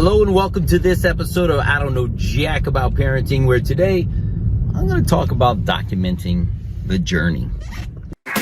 Hello and welcome to this episode of I Don't Know Jack About Parenting, where today I'm going to talk about documenting the journey.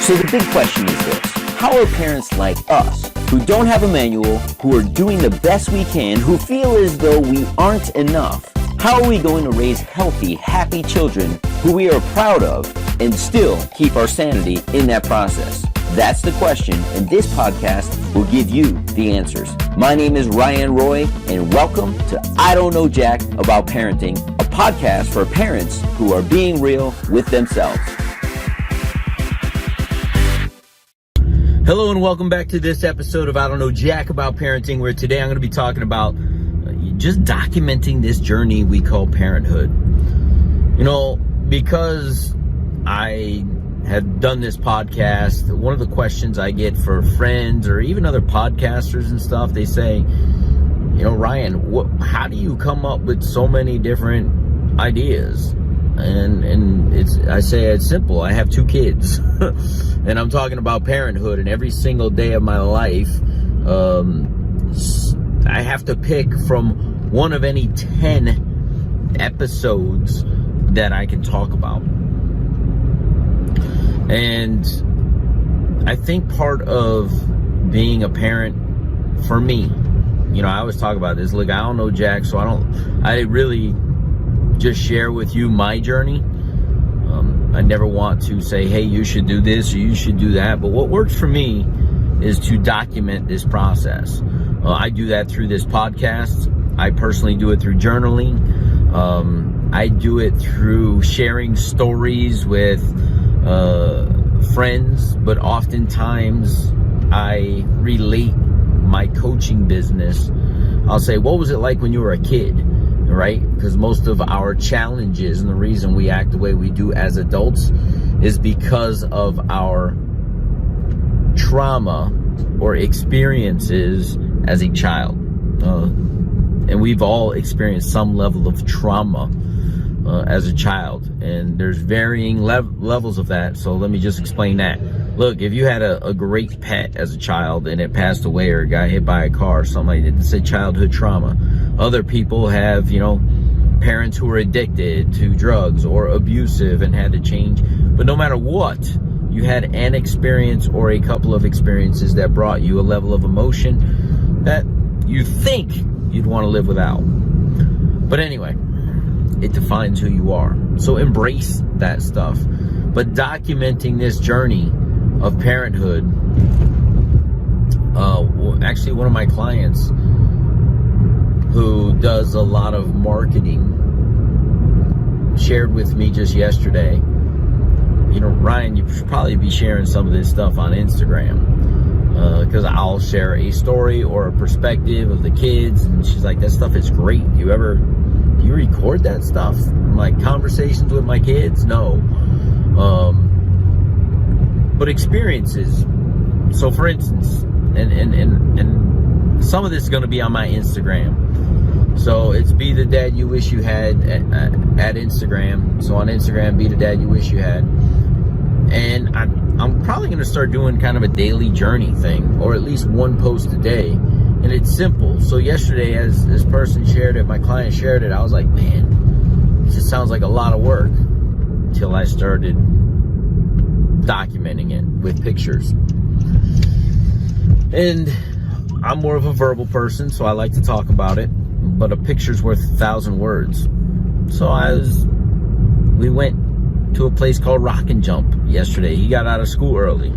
So the big question is this: how are parents like us, who don't have a manual, who are doing the best we can, who feel as though we aren't enough, how are we going to raise healthy, happy children who we are proud of and still keep our sanity in that process? That's the question, and this podcast will give you the answers. My name is Ryan Roy, and welcome to I Don't Know Jack About Parenting, a podcast for parents who are being real with themselves. Hello and welcome back to this episode of I Don't Know Jack About Parenting, where today I'm going to be talking about just documenting this journey we call parenthood. You know, because I have done this podcast, one of the questions I get for friends or even other podcasters and stuff, they say, you know, Ryan, how do you come up with so many different ideas? And I say it's simple. I have two kids and I'm talking about parenthood, and every single day of my life, I have to pick from one of any 10 episodes that I can talk about. And I think part of being a parent for me, you know, I always talk about this. Look, I don't know Jack, so I really just share with you my journey. I never want to say, hey, you should do this or you should do that. But what works for me is to document this process. I do that through this podcast. I personally do it through journaling. I do it through sharing stories with friends, but oftentimes I relate my coaching business. I'll say, what was it like when you were a kid, right? Because most of our challenges and the reason we act the way we do as adults is because of our trauma or experiences as a child. And we've all experienced some level of trauma as a child, and there's varying levels of that. So let me just explain that. Look, if you had a great pet as a child and it passed away or got hit by a car or something like that, it's a childhood trauma. Other people have, you know, parents who are addicted to drugs or abusive and had to change. But no matter what, you had an experience or a couple of experiences that brought you a level of emotion that you think you'd want to live without. But anyway, it defines who you are. So embrace that stuff. But documenting this journey of parenthood, actually one of my clients who does a lot of marketing shared with me just yesterday, you know, Ryan, you should probably be sharing some of this stuff on Instagram. Because I'll share a story or a perspective of the kids, and she's like, that stuff is great. Do you record that stuff? I'm like, conversations with my kids? No. But experiences. So for instance, and some of this is going to be on my Instagram. So it's Be the Dad You Wish You Had at Instagram. So on Instagram, Be the Dad You Wish You Had. And I'm probably going to start doing kind of a daily journey thing, or at least one post a day. And it's simple. So yesterday, as this person shared it, my client shared it, I was like, man, this just sounds like a lot of work, until I started documenting it with pictures. And I'm more of a verbal person, so I like to talk about it, but a picture's worth 1,000 words. So we went to a place called Rock and Jump yesterday. He got out of school early.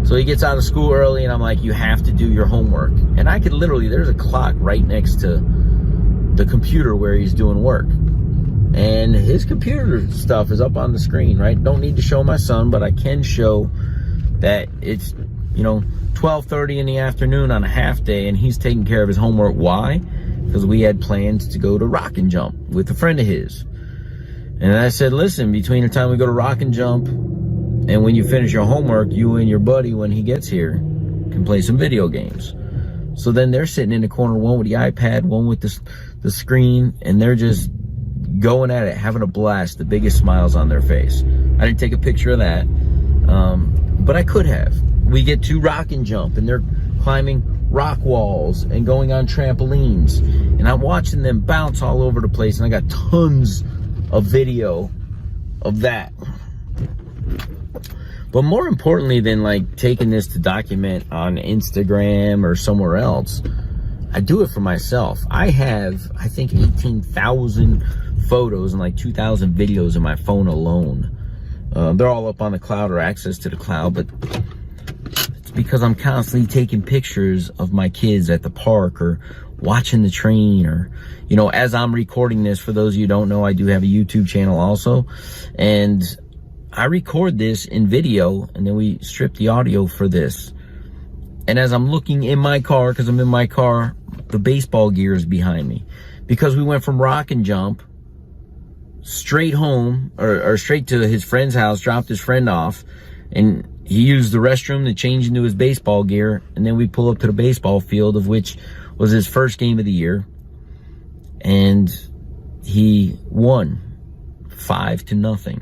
So he gets out of school early, and I'm like, you have to do your homework. And I could literally, there's a clock right next to the computer where he's doing work. And his computer stuff is up on the screen, right? Don't need to show my son, but I can show that it's, you know, 12:30 in the afternoon on a half day, and he's taking care of his homework. Why? Because we had plans to go to Rock and Jump with a friend of his. And I said, listen, between the time we go to Rock and Jump and when you finish your homework, you and your buddy, when he gets here, can play some video games. So then they're sitting in the corner, one with the iPad, one with the screen, and they're just going at it, having a blast, the biggest smiles on their face. I didn't take a picture of that, but I could have. We get to Rock and Jump, and they're climbing rock walls and going on trampolines. And I'm watching them bounce all over the place, and I got tons of video of that. But more importantly than like taking this to document on Instagram or somewhere else, I do it for myself. I have, I think, 18,000 photos and like 2,000 videos in my phone alone. They're all up on the cloud or access to the cloud, but it's because I'm constantly taking pictures of my kids at the park or watching the train, or, you know, as I'm recording this, for those of you who don't know, I do have a YouTube channel also, and I record this in video, and then we strip the audio for this. And as I'm looking in my car, because I'm in my car, the baseball gear is behind me, because we went from Rock and Jump straight home, or straight to his friend's house, dropped his friend off, and he used the restroom to change into his baseball gear, and then we pull up to the baseball field, of which was his first game of the year, and he won 5-0.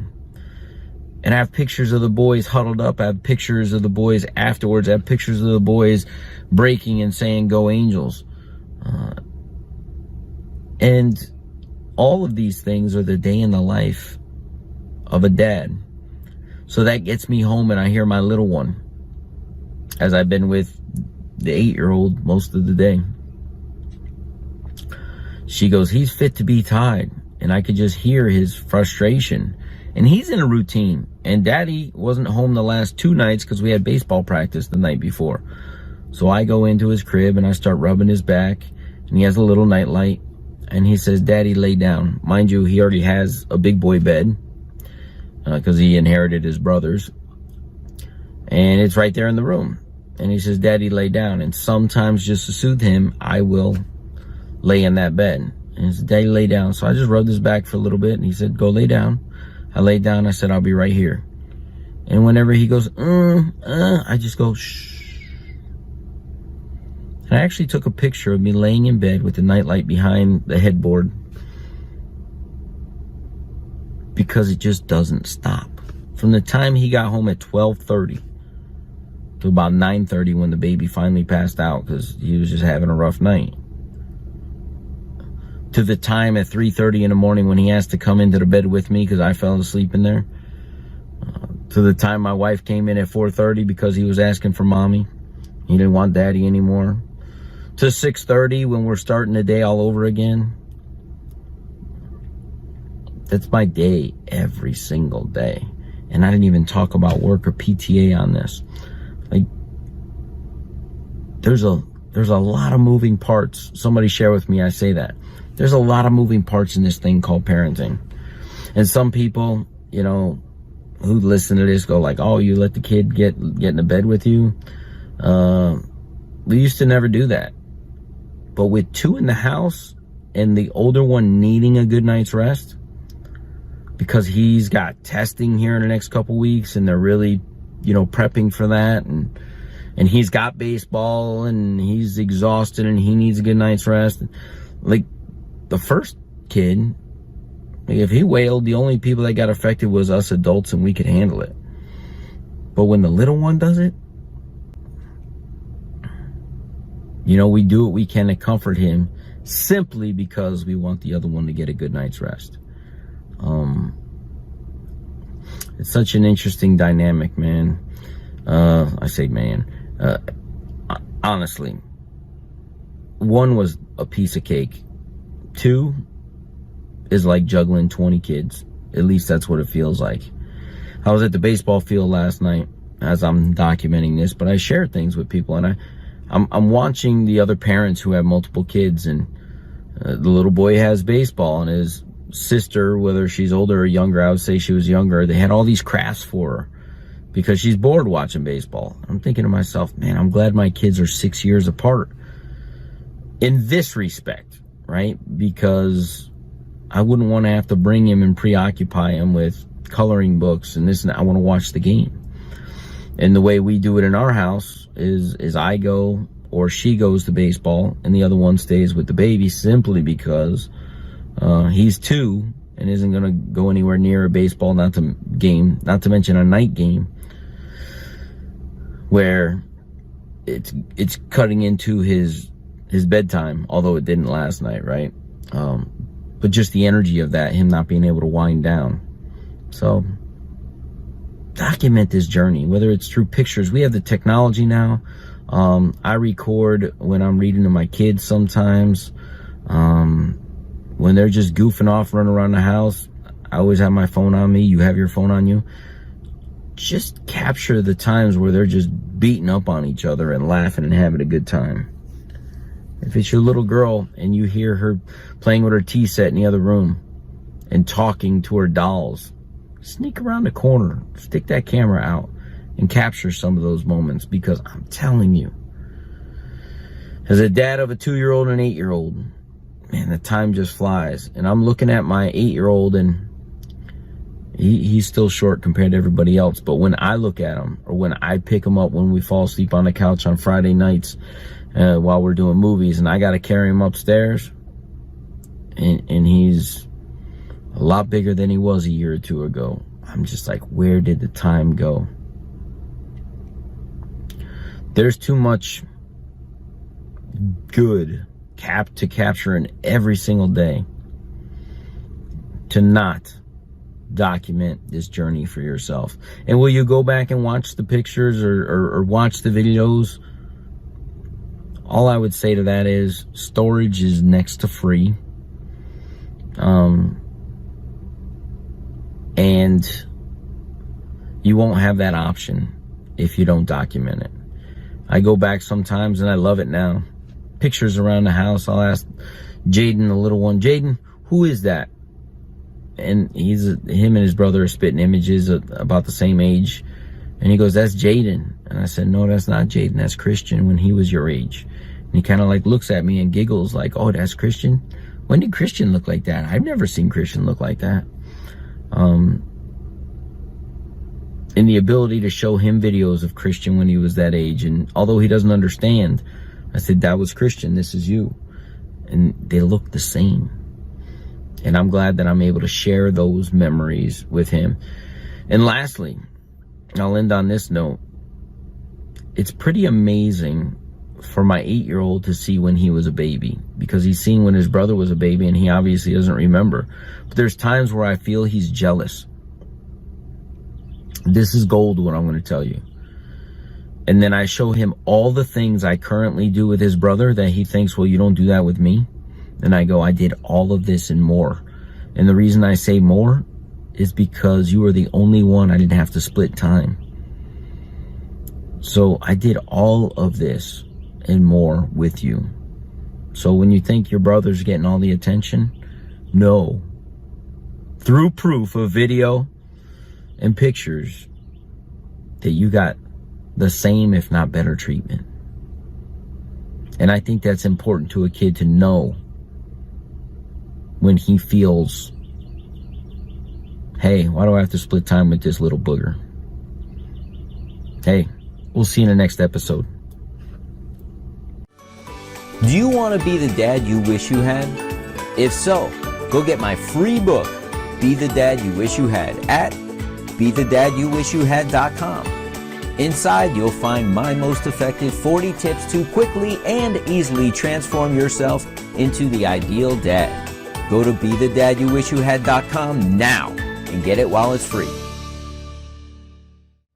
And I have pictures of the boys huddled up. I have pictures of the boys afterwards. I have pictures of the boys breaking and saying, "Go Angels." And all of these things are the day in the life of a dad. So that gets me home, and I hear my little one, as I've been with the 8-year-old most of the day. She goes, "He's fit to be tied." And I could just hear his frustration. And he's in a routine. And Daddy wasn't home the last 2 nights because we had baseball practice the night before. So I go into his crib and I start rubbing his back. And he has a little nightlight. And he says, "Daddy, lay down." Mind you, he already has a big boy bed, because he inherited his brother's. And it's right there in the room. And he says, "Daddy, lay down." And sometimes, just to soothe him, I will lay in that bed. And he said, "Daddy, lay down." So I just rubbed his back for a little bit. And he said, "Go lay down." I laid down. I said, "I'll be right here." And whenever he goes, I just go, "Shh." And I actually took a picture of me laying in bed with the nightlight behind the headboard, because it just doesn't stop. From the time he got home at 12:30 to about 9:30 when the baby finally passed out because he was just having a rough night, to the time at 3:30 in the morning when he asked to come into the bed with me because I fell asleep in there, to the time my wife came in at 4:30 because he was asking for mommy. He didn't want daddy anymore. To 6:30 when we're starting the day all over again. That's my day every single day. And I didn't even talk about work or PTA on this. Like, there's a lot of moving parts. Somebody share with me, I say that. There's a lot of moving parts in this thing called parenting. And some people, you know, who listen to this go like, "Oh, you let the kid get into bed with you?" We used to never do that. But with 2 in the house and the older one needing a good night's rest, because he's got testing here in the next couple weeks and they're really, you know, prepping for that, and he's got baseball and he's exhausted and he needs a good night's rest. Like, the first kid, if he wailed, the only people that got affected was us adults, and we could handle it. But when the little one does it, you know, we do what we can to comfort him simply because we want the other one to get a good night's rest. It's such an interesting dynamic, man. I say man. Honestly, 1 was a piece of cake. 2 is like juggling 20 kids. At least that's what it feels like. I was at the baseball field last night as I'm documenting this, but I share things with people, and I'm watching the other parents who have multiple kids, and the little boy has baseball, and his sister, whether she's older or younger, I would say she was younger, they had all these crafts for her because she's bored watching baseball. I'm thinking to myself, man, I'm glad my kids are 6 years apart in this respect, right? Because I wouldn't want to have to bring him and preoccupy him with coloring books and this and that. I want to watch the game. And the way we do it in our house is I go or she goes to baseball and the other one stays with the baby, simply because he's 2 and isn't going to go anywhere near a baseball, not to mention a night game where it's cutting into his his bedtime, although it didn't last night, right? But just the energy of that, him not being able to wind down. So document this journey, whether it's through pictures. We have the technology now. I record when I'm reading to my kids sometimes. When they're just goofing off, running around the house, I always have my phone on me. You have your phone on you. Just capture the times where they're just beating up on each other and laughing and having a good time. If it's your little girl and you hear her playing with her tea set in the other room and talking to her dolls, sneak around the corner, stick that camera out and capture some of those moments, because I'm telling you, as a dad of a 2-year-old and an 8-year-old, man, the time just flies. And I'm looking at my 8-year-old, and he's still short compared to everybody else. But when I look at him, or when I pick him up when we fall asleep on the couch on Friday nights while we're doing movies, and I got to carry him upstairs, and he's a lot bigger than he was a year or two ago, I'm just like, where did the time go? There's too much good to capture in every single day to not document this journey for yourself. And will you go back and watch the pictures or watch the videos? All I would say to that is storage is next to free. And you won't have that option if you don't document it. I go back sometimes and I love it now. Pictures around the house, I'll ask Jaden, the little one, Jaden, who is that? And him and his brother are spitting images about the same age. And he goes, that's Jaden. And I said, no, that's not Jaden. That's Christian when he was your age. And he kind of like looks at me and giggles like, oh, that's Christian? When did Christian look like that? I've never seen Christian look like that. And the ability to show him videos of Christian when he was that age. And although he doesn't understand, I said, that was Christian. This is you. And they look the same. And I'm glad that I'm able to share those memories with him. And lastly, I'll end on this note. It's pretty amazing for my 8-year-old to see when he was a baby, because he's seen when his brother was a baby and he obviously doesn't remember. But there's times where I feel he's jealous. This is gold, what I'm going to tell you. And then I show him all the things I currently do with his brother that he thinks, well, you don't do that with me. And I go, I did all of this and more. And the reason I say more is because you were the only one I didn't have to split time. So I did all of this and more with you. So when you think your brother's getting all the attention, no. Through proof of video and pictures that you got the same, if not better, treatment. And I think that's important to a kid to know when he feels, hey, why do I have to split time with this little booger? Hey, we'll see you in the next episode. Do you want to be the dad you wish you had? If so, go get my free book, Be the Dad You Wish You Had, at BeTheDadYouWishYouHad.com. Inside, you'll find my most effective 40 tips to quickly and easily transform yourself into the ideal dad. Go to BeTheDadYouWishYouHad.com now and get it while it's free.